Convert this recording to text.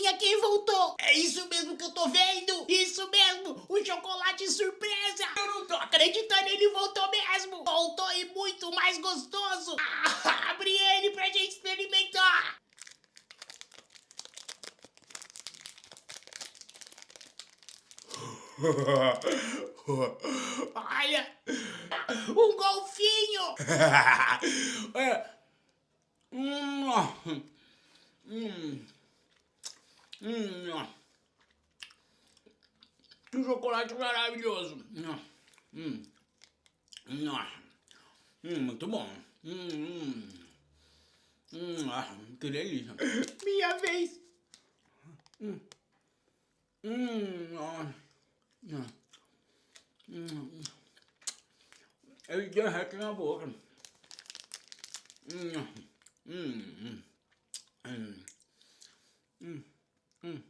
Adivinha quem voltou? É isso mesmo que eu tô vendo. Isso mesmo, o chocolate surpresa. Eu não tô acreditando, ele voltou mesmo. Voltou e muito mais gostoso. Abre ele pra gente experimentar. Olha, um golfinho. É. Que chocolate maravilhoso. Muito bom. Que delícia. Minha vez. Ele derrete na boca. Hum, hum, hum, hum, hum, hum.